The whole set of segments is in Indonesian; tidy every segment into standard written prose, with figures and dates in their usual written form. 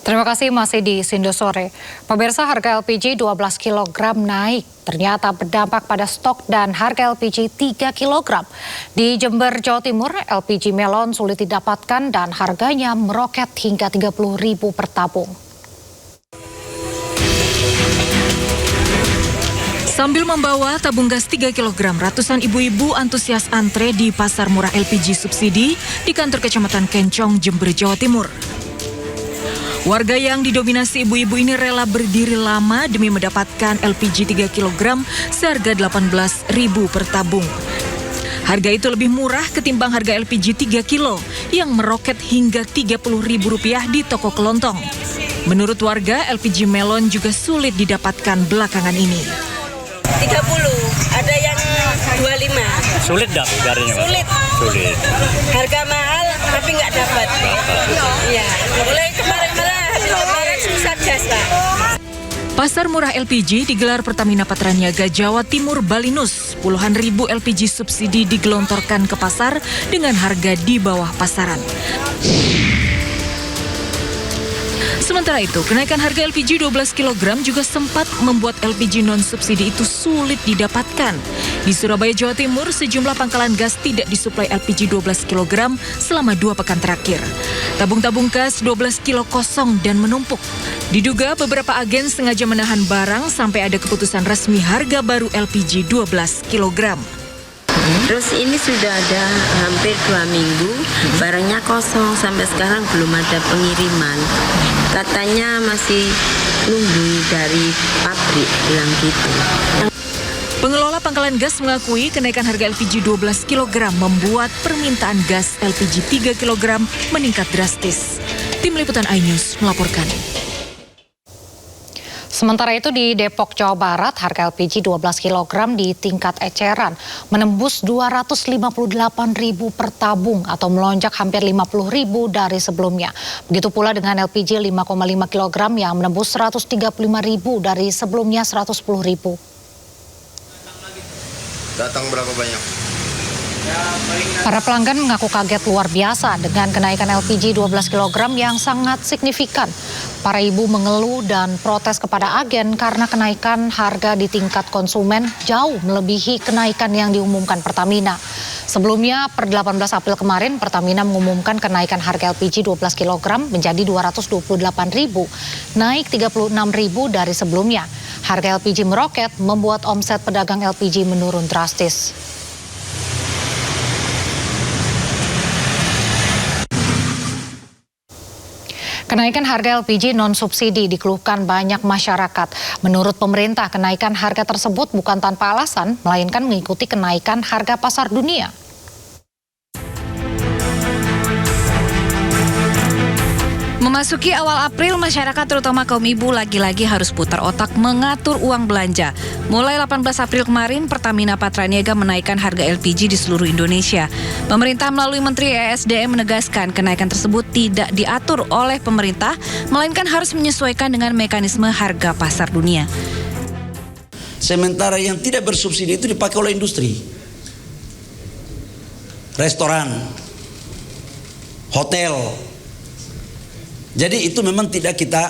Terima kasih, masih di Sindo Sore. Pemirsa, harga LPG 12 kg naik. Ternyata berdampak pada stok dan harga LPG 3 kg. Di Jember, Jawa Timur, LPG melon sulit didapatkan dan harganya meroket hingga Rp30.000 per tabung. Sambil membawa tabung gas 3 kg, ratusan ibu-ibu antusias antre di pasar murah LPG subsidi di kantor Kecamatan Kencong, Jember, Jawa Timur. Warga yang didominasi ibu-ibu ini rela berdiri lama demi mendapatkan LPG 3 kg seharga Rp18.000 per tabung. Harga itu lebih murah ketimbang harga LPG 3 kg yang meroket hingga Rp30.000 di toko kelontong. Menurut warga, LPG melon juga sulit didapatkan belakangan ini. 30, ada yang 25. Sulit dah carinya, Pak? Sulit. Harga mahal tapi nggak dapat. Iya, mulai kemarin susah gas, Pak. Pasar murah LPG digelar Pertamina Patraniaga Jawa Timur Balinus. Puluhan ribu LPG subsidi digelontorkan ke pasar dengan harga di bawah pasaran. Sementara itu, kenaikan harga LPG 12 kg juga sempat membuat LPG non-subsidi itu sulit didapatkan. Di Surabaya, Jawa Timur, sejumlah pangkalan gas tidak disuplai LPG 12 kg selama 2 pekan terakhir. Tabung-tabung gas 12 kilo kosong dan menumpuk. Diduga beberapa agen sengaja menahan barang sampai ada keputusan resmi harga baru LPG 12 kg. Terus ini sudah ada hampir 2 minggu, barangnya kosong, sampai sekarang belum ada pengiriman. Katanya masih nunggu dari pabrik, bilang gitu. Pengelola pangkalan gas mengakui kenaikan harga LPG 12 kg membuat permintaan gas LPG 3 kg meningkat drastis. Tim Liputan iNews melaporkan. Sementara itu di Depok, Jawa Barat, harga LPG 12 kg di tingkat eceran menembus Rp258.000 per tabung atau melonjak hampir Rp50.000 dari sebelumnya. Begitu pula dengan LPG 5,5 kg yang menembus Rp135.000 dari sebelumnya Rp110.000. Datang berapa banyak? Para pelanggan mengaku kaget luar biasa dengan kenaikan LPG 12 kg yang sangat signifikan. Para ibu mengeluh dan protes kepada agen karena kenaikan harga di tingkat konsumen jauh melebihi kenaikan yang diumumkan Pertamina. Sebelumnya, per 18 April kemarin, Pertamina mengumumkan kenaikan harga LPG 12 kg menjadi Rp228.000, naik Rp36.000 dari sebelumnya. Harga LPG meroket membuat omset pedagang LPG menurun drastis. Kenaikan harga LPG non-subsidi dikeluhkan banyak masyarakat. Menurut pemerintah, kenaikan harga tersebut bukan tanpa alasan, melainkan mengikuti kenaikan harga pasar dunia. Memasuki awal April, masyarakat terutama kaum ibu lagi-lagi harus putar otak mengatur uang belanja. Mulai 18 April kemarin, Pertamina Patraniaga menaikkan harga LPG di seluruh Indonesia. Pemerintah melalui Menteri ESDM menegaskan kenaikan tersebut tidak diatur oleh pemerintah, melainkan harus menyesuaikan dengan mekanisme harga pasar dunia. Sementara yang tidak bersubsidi itu dipakai oleh industri, restoran, hotel. Jadi itu memang tidak kita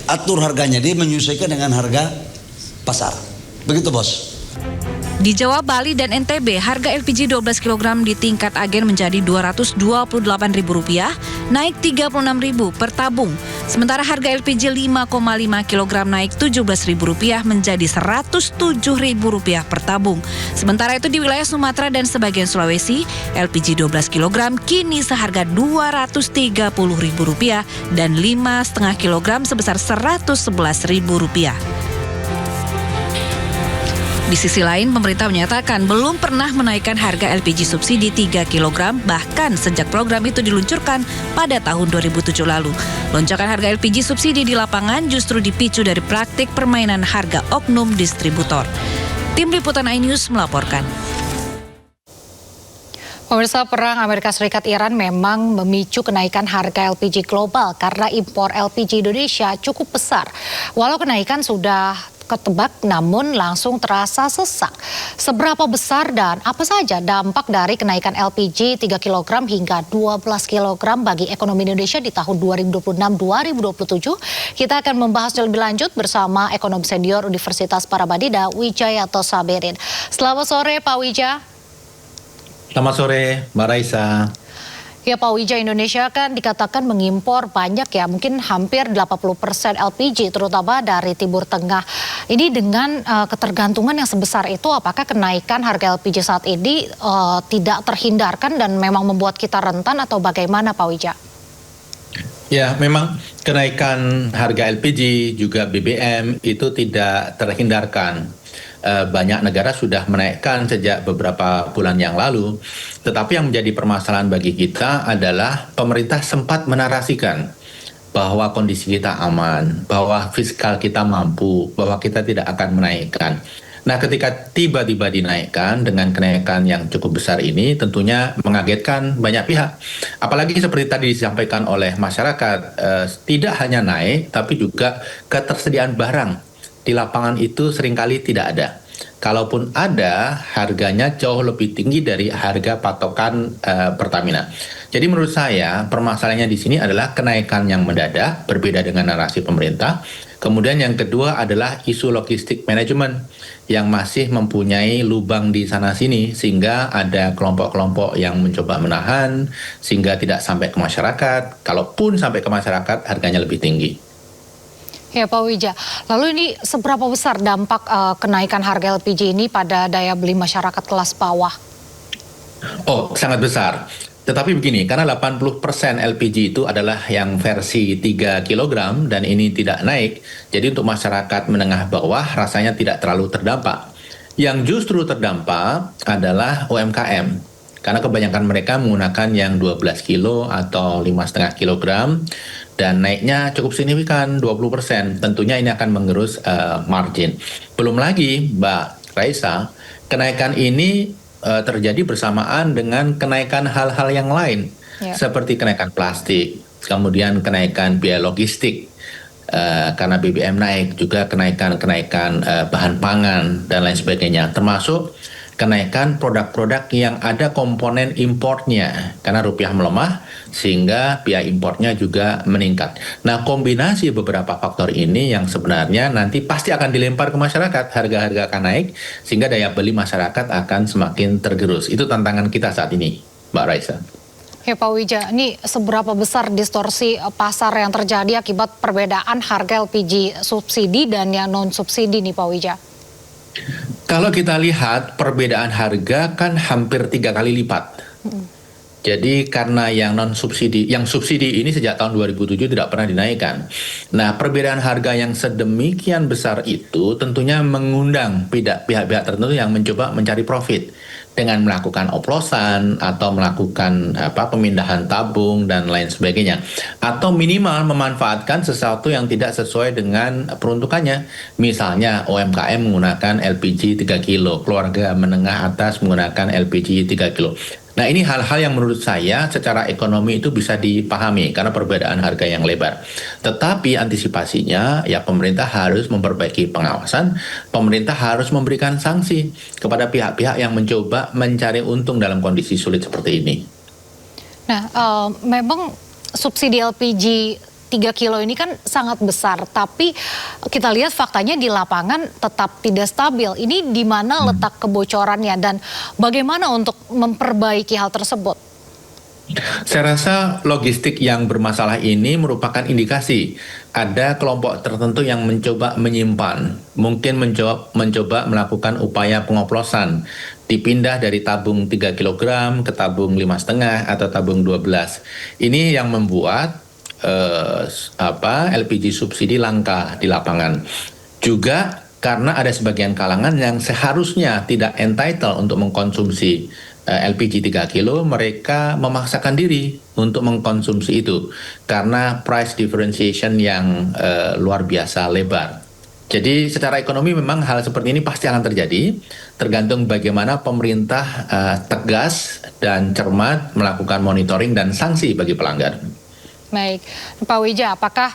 atur harganya, dia menyesuaikan dengan harga pasar. Begitu, Bos. Di Jawa, Bali, dan NTB, harga LPG 12 kg di tingkat agen menjadi Rp228.000, naik Rp36.000 per tabung. Sementara harga LPG 5,5 kg naik Rp17.000 menjadi Rp107.000 per tabung. Sementara itu di wilayah Sumatera dan sebagian Sulawesi, LPG 12 kg kini seharga Rp230.000 dan 5,5 kg sebesar Rp111.000. Di sisi lain, pemerintah menyatakan belum pernah menaikkan harga LPG subsidi 3 kg bahkan sejak program itu diluncurkan pada tahun 2007 lalu. Lonjakan harga LPG subsidi di lapangan justru dipicu dari praktik permainan harga oknum distributor. Tim Liputan iNews melaporkan. Pemirsa, perang Amerika Serikat-Iran memang memicu kenaikan harga LPG global karena impor LPG Indonesia cukup besar. Walau kenaikan sudah ketebak namun langsung terasa sesak. Seberapa besar dan apa saja dampak dari kenaikan LPG 3 kg hingga 12 kg bagi ekonomi Indonesia di tahun 2026-2027? Kita akan membahasnya lebih lanjut bersama ekonom senior Universitas Parabadida, Wijayanto Sabirin. Selamat sore Pak Wija. Selamat sore Mbak Raisa. Ya Pak Wija, Indonesia kan dikatakan mengimpor banyak ya, mungkin hampir 80% LPG terutama dari Timur Tengah. Ini dengan ketergantungan yang sebesar itu, apakah kenaikan harga LPG saat ini tidak terhindarkan dan memang membuat kita rentan atau bagaimana Pak Wija? Ya, memang kenaikan harga LPG juga BBM itu tidak terhindarkan. Banyak negara sudah menaikkan sejak beberapa bulan yang lalu. Tetapi yang menjadi permasalahan bagi kita adalah pemerintah sempat menarasikan bahwa kondisi kita aman, bahwa fiskal kita mampu, bahwa kita tidak akan menaikkan. Nah, ketika tiba-tiba dinaikkan dengan kenaikan yang cukup besar ini tentunya mengagetkan banyak pihak. Apalagi seperti tadi disampaikan oleh masyarakat, tidak hanya naik tapi juga ketersediaan barang di lapangan itu seringkali tidak ada. Kalaupun ada, harganya jauh lebih tinggi dari harga patokan Pertamina. Jadi menurut saya permasalahannya di sini adalah kenaikan yang mendadak, berbeda dengan narasi pemerintah. Kemudian yang kedua adalah isu logistik manajemen yang masih mempunyai lubang di sana-sini sehingga ada kelompok-kelompok yang mencoba menahan sehingga tidak sampai ke masyarakat. Kalaupun sampai ke masyarakat, harganya lebih tinggi. Ya Pak Wija, lalu ini seberapa besar dampak kenaikan harga LPG ini pada daya beli masyarakat kelas bawah? Oh, sangat besar. Tetapi begini, karena 80% LPG itu adalah yang versi 3 kg dan ini tidak naik, jadi untuk masyarakat menengah bawah rasanya tidak terlalu terdampak. Yang justru terdampak adalah UMKM. Karena kebanyakan mereka menggunakan yang 12 kilo atau 5,5 kilogram dan naiknya cukup signifikan 20%. Tentunya ini akan mengerus margin. Belum lagi Mbak Raisa, kenaikan ini terjadi bersamaan dengan kenaikan hal-hal yang lain seperti kenaikan plastik, kemudian kenaikan biaya logistik karena BBM naik, juga kenaikan bahan pangan dan lain sebagainya, termasuk kenaikan produk-produk yang ada komponen importnya karena rupiah melemah sehingga biaya importnya juga meningkat. Nah, kombinasi beberapa faktor ini yang sebenarnya nanti pasti akan dilempar ke masyarakat, harga-harga akan naik sehingga daya beli masyarakat akan semakin tergerus. Itu tantangan kita saat ini, Mbak Raisa. Ya Pak Wija, ini seberapa besar distorsi pasar yang terjadi akibat perbedaan harga LPG subsidi dan yang non subsidi nih Pak Wija? Kalau kita lihat perbedaan harga kan hampir 3 kali lipat. Jadi karena yang non subsidi, yang subsidi ini sejak tahun 2007 tidak pernah dinaikkan. Nah, perbedaan harga yang sedemikian besar itu tentunya mengundang pihak-pihak tertentu yang mencoba mencari profit dengan melakukan oplosan atau melakukan pemindahan tabung dan lain sebagainya, atau minimal memanfaatkan sesuatu yang tidak sesuai dengan peruntukannya. Misalnya UMKM menggunakan LPG 3 kilo, keluarga menengah atas menggunakan LPG 3 kilo. Nah, ini hal-hal yang menurut saya secara ekonomi itu bisa dipahami karena perbedaan harga yang lebar. Tetapi antisipasinya ya pemerintah harus memperbaiki pengawasan, pemerintah harus memberikan sanksi kepada pihak-pihak yang mencoba mencari untung dalam kondisi sulit seperti ini. Nah, memang subsidi LPG 3 kilo ini kan sangat besar, tapi kita lihat faktanya di lapangan tetap tidak stabil. Ini di mana letak kebocorannya dan bagaimana untuk memperbaiki hal tersebut? Saya rasa logistik yang bermasalah ini merupakan indikasi ada kelompok tertentu yang mencoba menyimpan, mungkin mencoba melakukan upaya pengoplosan, dipindah dari tabung 3 kg ke tabung 5,5 atau tabung 12. Ini yang membuat LPG subsidi langka di lapangan. Juga karena ada sebagian kalangan yang seharusnya tidak entitled untuk mengkonsumsi LPG 3 kilo, mereka memaksakan diri untuk mengkonsumsi itu karena price differentiation yang luar biasa lebar. Jadi secara ekonomi memang hal seperti ini pasti akan terjadi, tergantung bagaimana pemerintah tegas dan cermat melakukan monitoring dan sanksi bagi pelanggar. Baik, Pak Wija, apakah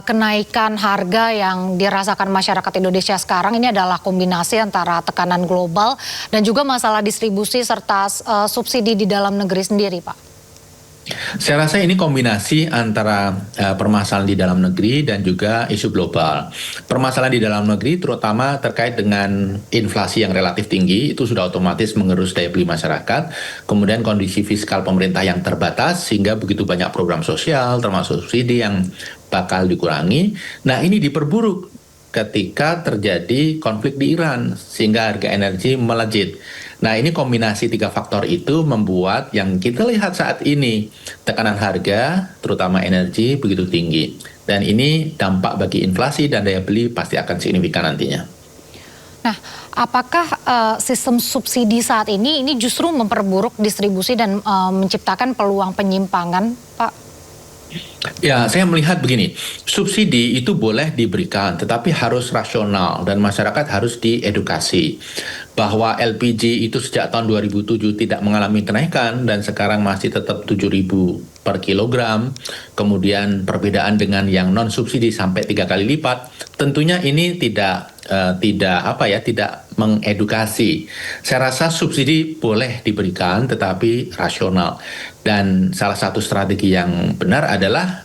kenaikan harga yang dirasakan masyarakat Indonesia sekarang ini adalah kombinasi antara tekanan global dan juga masalah distribusi serta subsidi di dalam negeri sendiri, Pak? Saya rasa ini kombinasi antara permasalahan di dalam negeri dan juga isu global. Permasalahan di dalam negeri terutama terkait dengan inflasi yang relatif tinggi, itu sudah otomatis mengerus daya beli masyarakat. Kemudian kondisi fiskal pemerintah yang terbatas sehingga begitu banyak program sosial termasuk subsidi yang bakal dikurangi. Nah, ini diperburuk ketika terjadi konflik di Iran sehingga harga energi melejit. Nah, ini kombinasi 3 faktor itu membuat yang kita lihat saat ini tekanan harga terutama energi begitu tinggi. Dan ini dampak bagi inflasi dan daya beli pasti akan signifikan nantinya. Nah, apakah sistem subsidi saat ini justru memperburuk distribusi dan menciptakan peluang penyimpangan, Pak? Ya, saya melihat begini, subsidi itu boleh diberikan, tetapi harus rasional dan masyarakat harus diedukasi bahwa LPG itu sejak tahun 2007 tidak mengalami kenaikan dan sekarang masih tetap 7.000 per kilogram. Kemudian perbedaan dengan yang non subsidi sampai 3 kali lipat. Tentunya ini tidak mengedukasi. Saya rasa subsidi boleh diberikan tetapi rasional. Dan salah satu strategi yang benar adalah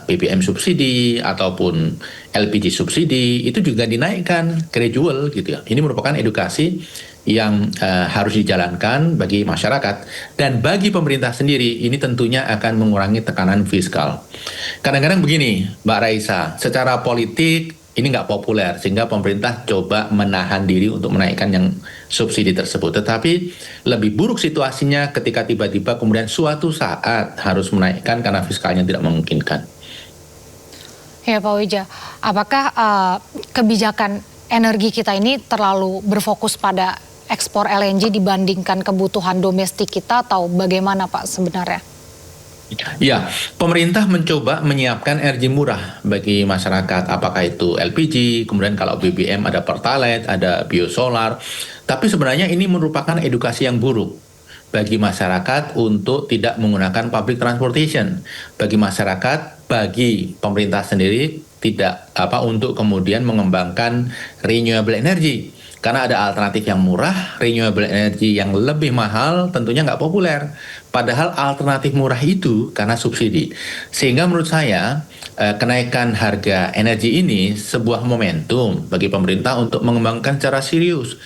BBM subsidi ataupun LPG subsidi itu juga dinaikkan gradual gitu ya. Ini merupakan edukasi yang harus dijalankan bagi masyarakat dan bagi pemerintah sendiri. Ini tentunya akan mengurangi tekanan fiskal. Kadang-kadang begini, Mbak Raisa, secara politik ini nggak populer sehingga pemerintah coba menahan diri untuk menaikkan yang subsidi tersebut. Tetapi lebih buruk situasinya ketika tiba-tiba kemudian suatu saat harus menaikkan karena fiskalnya tidak memungkinkan. Ya, Pak Wija, apakah kebijakan energi kita ini terlalu berfokus pada ekspor LNG dibandingkan kebutuhan domestik kita atau bagaimana, Pak, sebenarnya? Ya, pemerintah mencoba menyiapkan energi murah bagi masyarakat, apakah itu LPG, kemudian kalau BBM ada Pertalite, ada biosolar. Tapi sebenarnya ini merupakan edukasi yang buruk bagi masyarakat untuk tidak menggunakan public transportation. Bagi masyarakat, bagi pemerintah sendiri tidak untuk kemudian mengembangkan renewable energy. Karena ada alternatif yang murah, renewable energy yang lebih mahal tentunya nggak populer. Padahal alternatif murah itu karena subsidi. Sehingga menurut saya kenaikan harga energi ini sebuah momentum bagi pemerintah untuk mengembangkan secara serius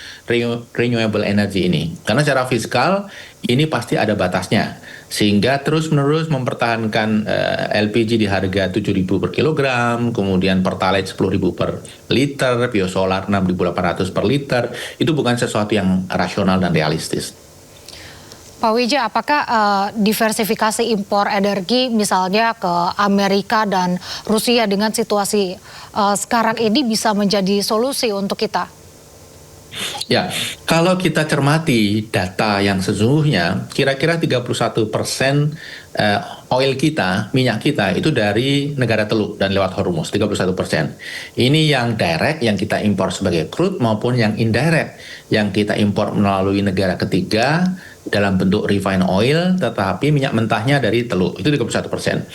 renewable energy ini. Karena secara fiskal ini pasti ada batasnya. Sehingga terus-menerus mempertahankan LPG di harga 7.000 per kilogram, kemudian Pertalite 10.000 per liter, biosolar 6.800 per liter, itu bukan sesuatu yang rasional dan realistis. Pak Wija, apakah diversifikasi impor energi misalnya ke Amerika dan Rusia dengan situasi sekarang ini bisa menjadi solusi untuk kita? Ya, kalau kita cermati data yang sesungguhnya, kira-kira 31% oil kita, minyak kita itu dari negara Teluk dan lewat Hormuz, 31%. Ini yang direct yang kita impor sebagai crude maupun yang indirect yang kita impor melalui negara ketiga dalam bentuk refined oil, tetapi minyak mentahnya dari Teluk, itu 31%.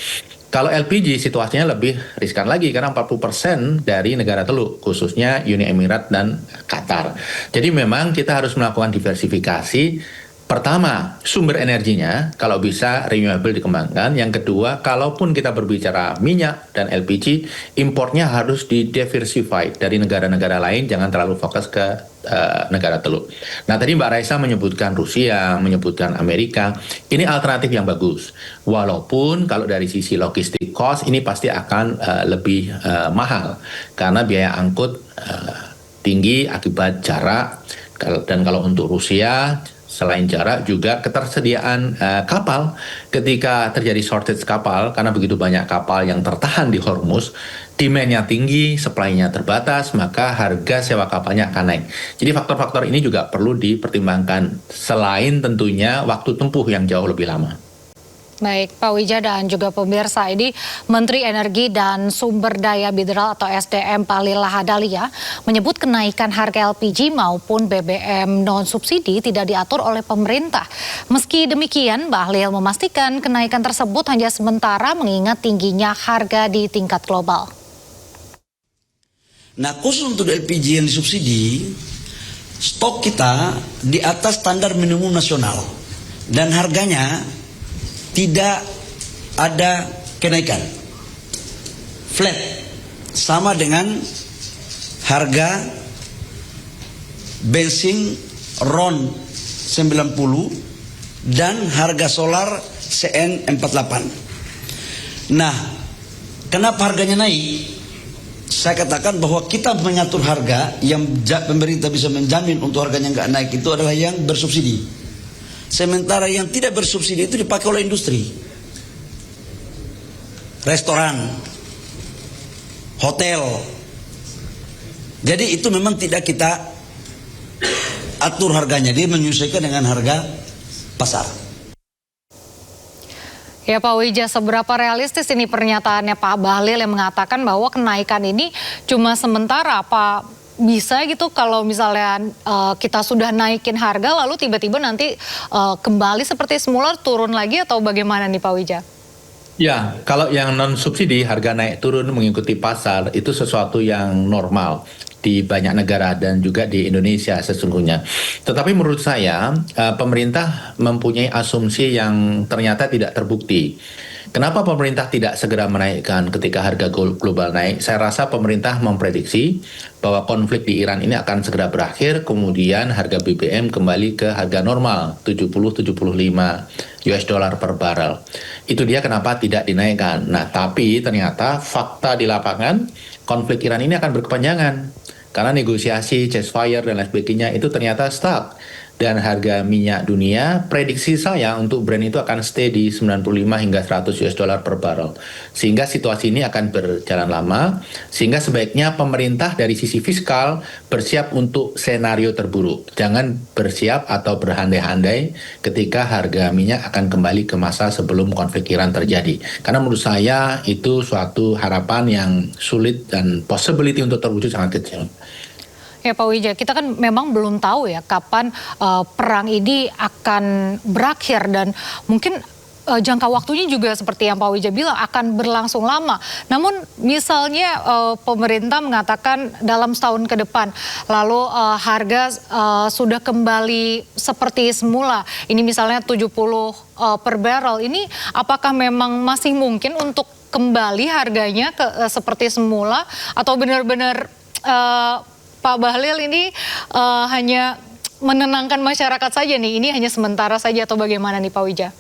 Kalau LPG situasinya lebih riskan lagi karena 40% dari negara Teluk, khususnya Uni Emirat dan Qatar. Jadi memang kita harus melakukan diversifikasi. Pertama, sumber energinya kalau bisa renewable dikembangkan. Yang kedua, kalaupun kita berbicara minyak dan LPG, importnya harus didiversify dari negara-negara lain, jangan terlalu fokus ke negara Teluk. Nah, tadi Mbak Raisa menyebutkan Rusia, menyebutkan Amerika, ini alternatif yang bagus. Walaupun kalau dari sisi logistik cost ini pasti akan lebih mahal karena biaya angkut tinggi akibat jarak. Dan kalau untuk Rusia, selain jarak juga ketersediaan kapal. Ketika terjadi shortage kapal, karena begitu banyak kapal yang tertahan di Hormuz, demand-nya tinggi, supply-nya terbatas, maka harga sewa kapalnya akan naik. Jadi faktor-faktor ini juga perlu dipertimbangkan, selain tentunya waktu tempuh yang jauh lebih lama. Baik, Pak Wija dan juga pemirsa, ini Menteri Energi dan Sumber Daya Mineral atau SDM Bahlil Lahadalia menyebut kenaikan harga LPG maupun BBM non-subsidi tidak diatur oleh pemerintah. Meski demikian, Bahlil memastikan kenaikan tersebut hanya sementara mengingat tingginya harga di tingkat global. Nah, khusus untuk LPG yang disubsidi, stok kita di atas standar minimum nasional dan harganya tidak ada kenaikan, flat, sama dengan harga bensin RON 90 dan harga solar CN48. Nah, kenapa harganya naik? Saya katakan bahwa kita mengatur harga yang pemerintah bisa menjamin untuk harganya nggak naik itu adalah yang bersubsidi. Sementara yang tidak bersubsidi itu dipakai oleh industri, restoran, hotel. Jadi itu memang tidak kita atur harganya, dia menyesuaikan dengan harga pasar. Ya Pak Wija, seberapa realistis ini pernyataannya Pak Bahlil yang mengatakan bahwa kenaikan ini cuma sementara, Pak? Bisa gitu kalau misalnya kita sudah naikin harga lalu tiba-tiba nanti kembali seperti semula turun lagi atau bagaimana nih Pak Wija? Ya, kalau yang non-subsidi harga naik turun mengikuti pasar itu sesuatu yang normal di banyak negara dan juga di Indonesia sesungguhnya. Tetapi menurut saya pemerintah mempunyai asumsi yang ternyata tidak terbukti. Kenapa pemerintah tidak segera menaikkan ketika harga global naik? Saya rasa pemerintah memprediksi bahwa konflik di Iran ini akan segera berakhir, kemudian harga BBM kembali ke harga normal, 70-75 US dollar per barrel. Itu dia kenapa tidak dinaikkan. Nah, tapi ternyata fakta di lapangan, konflik Iran ini akan berkepanjangan. Karena negosiasi, ceasefire, dan lain sebagainya itu ternyata stuck. Dan harga minyak dunia, prediksi saya untuk Brent itu akan stay di 95 hingga 100 US dollar per barrel. Sehingga situasi ini akan berjalan lama, sehingga sebaiknya pemerintah dari sisi fiskal bersiap untuk senario terburuk. Jangan bersiap atau berandai-andai ketika harga minyak akan kembali ke masa sebelum konflik Iran terjadi. Karena menurut saya itu suatu harapan yang sulit dan possibility untuk terwujud sangat kecil. Ya Pak Wija, kita kan memang belum tahu ya kapan perang ini akan berakhir dan mungkin jangka waktunya juga seperti yang Pak Wija bilang akan berlangsung lama. Namun misalnya pemerintah mengatakan dalam setahun ke depan, lalu harga sudah kembali seperti semula. Ini misalnya 70 per barrel. Ini apakah memang masih mungkin untuk kembali harganya ke seperti semula atau benar-benar Pak Bahlil ini hanya menenangkan masyarakat saja nih, ini hanya sementara saja atau bagaimana nih Pak Wija?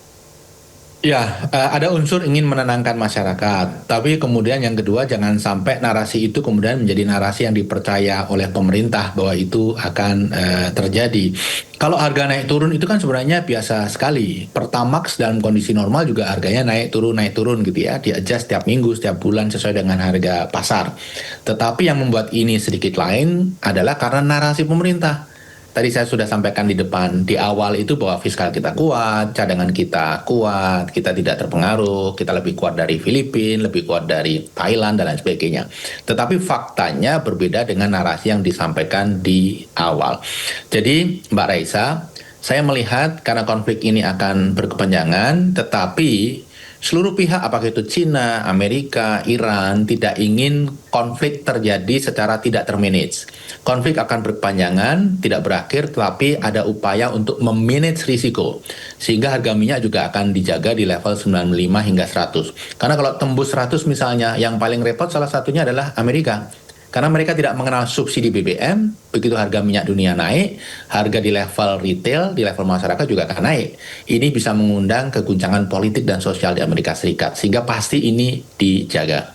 Ya, ada unsur ingin menenangkan masyarakat, tapi kemudian yang kedua jangan sampai narasi itu kemudian menjadi narasi yang dipercaya oleh pemerintah bahwa itu akan terjadi. Kalau harga naik turun itu kan sebenarnya biasa sekali. Pertamax dalam kondisi normal juga harganya naik turun gitu ya, di-adjust setiap minggu, setiap bulan sesuai dengan harga pasar. Tetapi yang membuat ini sedikit lain adalah karena narasi pemerintah. Tadi saya sudah sampaikan di depan, di awal itu bahwa fiskal kita kuat, cadangan kita kuat, kita tidak terpengaruh, kita lebih kuat dari Filipina, lebih kuat dari Thailand, dan lain sebagainya. Tetapi faktanya berbeda dengan narasi yang disampaikan di awal. Jadi Mbak Raisa, saya melihat karena konflik ini akan berkepanjangan, tetapi seluruh pihak, apakah itu Cina, Amerika, Iran, tidak ingin konflik terjadi secara tidak termanage. Konflik akan berkepanjangan, tidak berakhir, tetapi ada upaya untuk memanage risiko. Sehingga harga minyak juga akan dijaga di level 95 hingga 100. Karena kalau tembus 100 misalnya, yang paling repot salah satunya adalah Amerika. Karena mereka tidak mengenal subsidi BBM, begitu harga minyak dunia naik, harga di level retail, di level masyarakat juga akan naik. Ini bisa mengundang keguncangan politik dan sosial di Amerika Serikat, sehingga pasti ini dijaga.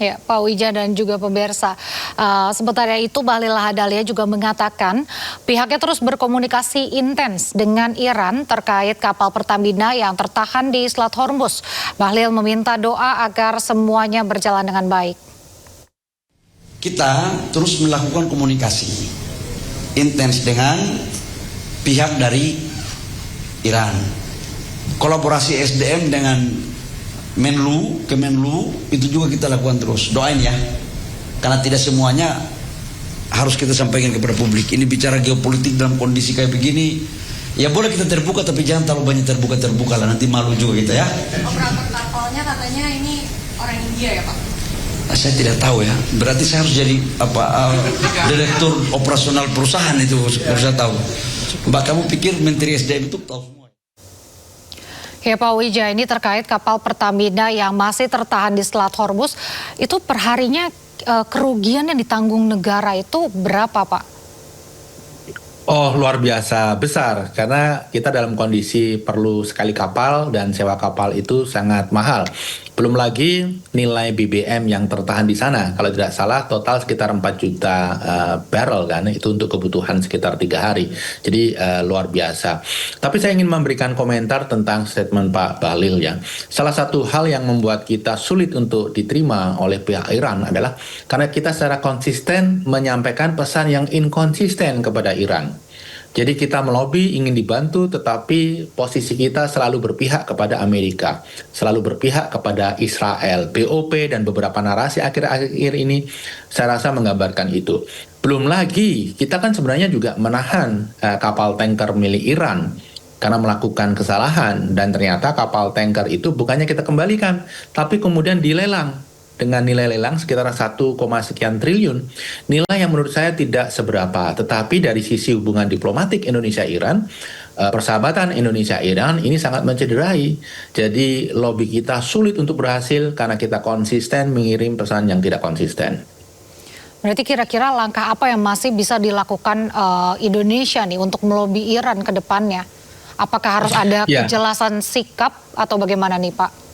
Ya, Pak Wija dan juga pemirsa. Sementara itu, Bahlil Lahadalia juga mengatakan pihaknya terus berkomunikasi intens dengan Iran terkait kapal Pertamina yang tertahan di Selat Hormuz. Bahlil meminta doa agar semuanya berjalan dengan baik. Kita terus melakukan komunikasi intens dengan pihak dari Iran. kolaborasi SDM dengan Kemenlu itu juga kita lakukan terus. Doain ya, karena tidak semuanya harus kita sampaikan kepada publik. Ini bicara geopolitik dalam kondisi kayak begini, ya boleh kita terbuka, tapi jangan terlalu banyak terbuka lah, nanti malu juga kita ya. Operator kapalnya katanya ini orang India ya Pak? Saya tidak tahu ya, berarti saya harus jadi direktur operasional perusahaan itu, harus saya tahu. Mbak, kamu pikir Menteri SDM itu tahu semua? Ya Pak Wija, ini terkait kapal Pertamina yang masih tertahan di Selat Hormuz, itu perharinya kerugian yang ditanggung negara itu berapa Pak? Oh, luar biasa besar, karena kita dalam kondisi perlu sekali kapal dan sewa kapal itu sangat mahal. Belum lagi nilai BBM yang tertahan di sana, kalau tidak salah total sekitar 4 juta barrel kan, itu untuk kebutuhan sekitar 3 hari. Jadi luar biasa. Tapi saya ingin memberikan komentar tentang statement Pak Bahlil ya. Salah satu hal yang membuat kita sulit untuk diterima oleh pihak Iran adalah karena kita secara konsisten menyampaikan pesan yang inkonsisten kepada Iran. Jadi kita melobi, ingin dibantu, tetapi posisi kita selalu berpihak kepada Amerika, selalu berpihak kepada Israel. BOP dan beberapa narasi akhir-akhir ini saya rasa menggambarkan itu. Belum lagi, kita kan sebenarnya juga menahan kapal tanker milik Iran karena melakukan kesalahan, dan ternyata kapal tanker itu bukannya kita kembalikan, tapi kemudian dilelang dengan nilai lelang sekitar 1, sekian triliun, nilai yang menurut saya tidak seberapa. Tetapi dari sisi hubungan diplomatik Indonesia-Iran, persahabatan Indonesia-Iran ini sangat mencederai. Jadi lobby kita sulit untuk berhasil karena kita konsisten mengirim pesan yang tidak konsisten. Berarti kira-kira langkah apa yang masih bisa dilakukan Indonesia nih untuk melobi Iran ke depannya? Apakah harus ada kejelasan sikap atau bagaimana nih Pak?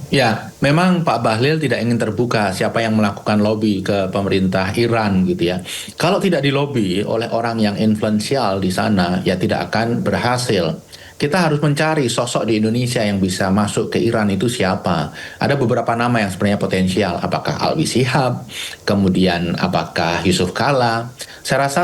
Ya, memang Pak Bahlil tidak ingin terbuka siapa yang melakukan lobby ke pemerintah Iran gitu ya. Kalau tidak dilobi oleh orang yang influensial di sana, ya tidak akan berhasil. Kita harus mencari sosok di Indonesia yang bisa masuk ke Iran itu siapa. Ada beberapa nama yang sebenarnya potensial. Apakah Alwi Shihab, kemudian apakah Yusuf Kala. Saya rasa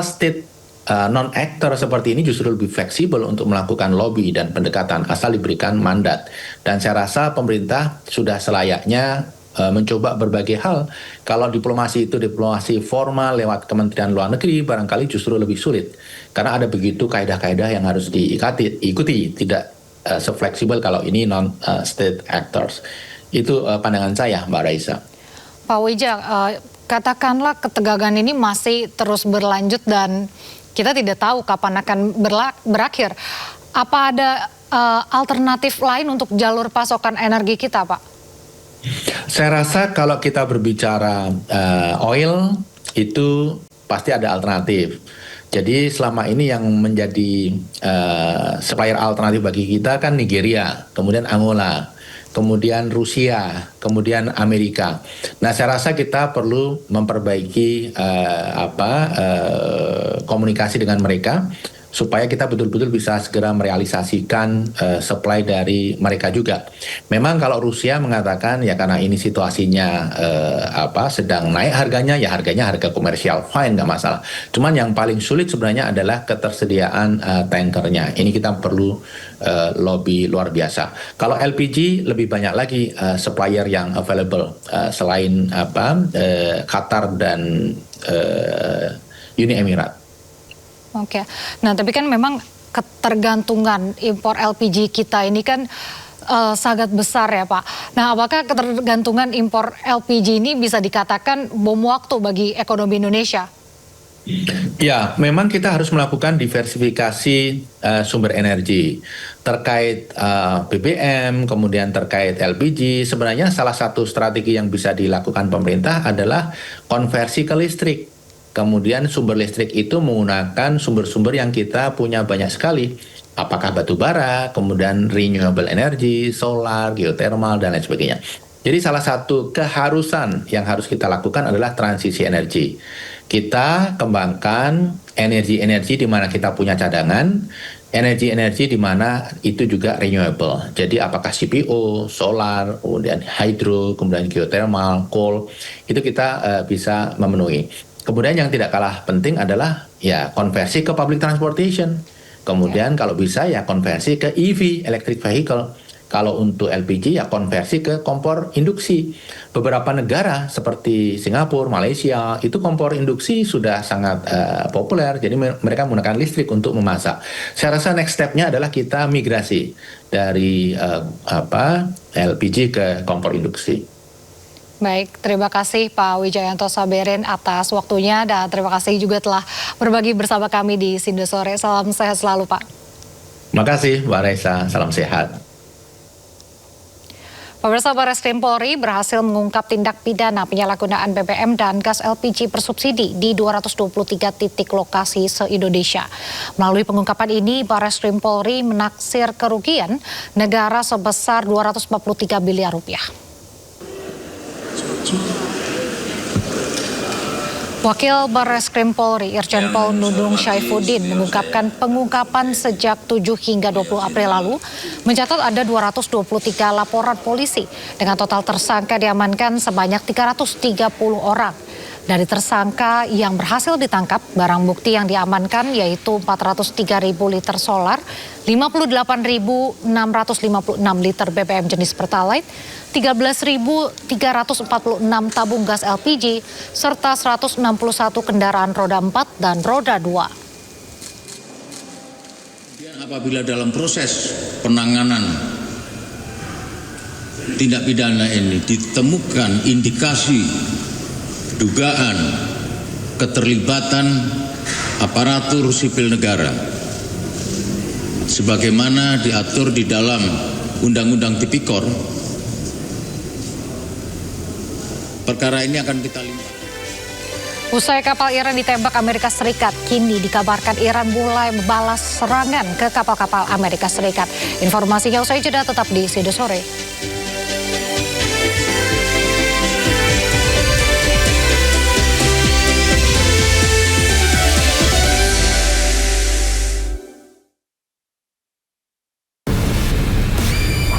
non-actor seperti ini justru lebih fleksibel untuk melakukan lobby dan pendekatan asal diberikan mandat. Dan saya rasa pemerintah sudah selayaknya mencoba berbagai hal. Kalau diplomasi itu diplomasi formal lewat Kementerian Luar Negeri, barangkali justru lebih sulit. Karena ada begitu kaedah-kaedah yang harus diikuti, tidak se-fleksibel kalau ini non-state actors. Itu pandangan saya, Mbak Raisa. Pak Wija, katakanlah ketegangan ini masih terus berlanjut dan kita tidak tahu kapan akan berakhir. Apa ada alternatif lain untuk jalur pasokan energi kita, Pak? Saya rasa kalau kita berbicara oil, itu pasti ada alternatif. Jadi selama ini yang menjadi supplier alternatif bagi kita kan Nigeria, kemudian Angola, kemudian Rusia, kemudian Amerika. Nah, saya rasa kita perlu memperbaiki komunikasi dengan mereka supaya kita betul-betul bisa segera merealisasikan supply dari mereka juga. Memang kalau Rusia mengatakan ya karena ini situasinya sedang naik harganya, ya harganya harga komersial, fine, nggak masalah. Cuman yang paling sulit sebenarnya adalah ketersediaan tankernya. Ini kita perlu lobby luar biasa. Kalau LPG lebih banyak lagi supplier yang available selain Qatar dan Uni Emirat. Oke, nah tapi kan memang ketergantungan impor LPG kita ini kan sangat besar ya Pak. Nah, apakah ketergantungan impor LPG ini bisa dikatakan bom waktu bagi ekonomi Indonesia? Ya, memang kita harus melakukan diversifikasi sumber energi terkait BBM, kemudian terkait LPG. Sebenarnya salah satu strategi yang bisa dilakukan pemerintah adalah konversi ke listrik. Kemudian sumber listrik itu menggunakan sumber-sumber yang kita punya banyak sekali. Apakah batu bara, kemudian renewable energy, solar, geothermal, dan lain sebagainya. Jadi salah satu keharusan yang harus kita lakukan adalah transisi energi. Kita kembangkan energi-energi di mana kita punya cadangan, energi-energi di mana itu juga renewable. Jadi apakah CPO, solar, kemudian hydro, kemudian geothermal, coal, itu kita bisa memenuhi. Kemudian yang tidak kalah penting adalah ya konversi ke public transportation. Kemudian kalau bisa ya konversi ke EV, electric vehicle. Kalau untuk LPG ya konversi ke kompor induksi. Beberapa negara seperti Singapura, Malaysia itu kompor induksi sudah sangat populer. Jadi mereka menggunakan listrik untuk memasak. Saya rasa next step-nya adalah kita migrasi dari LPG ke kompor induksi. Baik, terima kasih Pak Wijayanto Saberin atas waktunya dan terima kasih juga telah berbagi bersama kami di Sindo Sore. Salam sehat selalu Pak. Terima kasih Mbak Raisa, salam sehat. Pemirsa, Barreskrim Polri berhasil mengungkap tindak pidana penyalahgunaan BBM dan gas LPG bersubsidi di 223 titik lokasi se-Indonesia. Melalui pengungkapan ini, Barreskrim Polri menaksir kerugian negara sebesar 243 miliar rupiah. Wakil Barreskrim Polri Irjen Pol Nudung Syaifuddin mengungkapkan pengungkapan sejak 7 hingga 20 April lalu mencatat ada 223 laporan polisi dengan total tersangka diamankan sebanyak 330 orang. Dari tersangka yang berhasil ditangkap, barang bukti yang diamankan yaitu 403.000 liter solar, 58.656 liter BBM jenis Pertalite, 13.346 tabung gas LPG, serta 161 kendaraan roda 4 dan roda 2. Apabila dalam proses penanganan tindak pidana ini ditemukan indikasi dugaan keterlibatan aparatur sipil negara sebagaimana diatur di dalam Undang-Undang Tipikor, perkara ini akan kita limpahkan. Usai kapal Iran ditembak Amerika Serikat, kini dikabarkan Iran mulai membalas serangan ke kapal-kapal Amerika Serikat. Informasinya usai jeda, tetap di Sido Sore.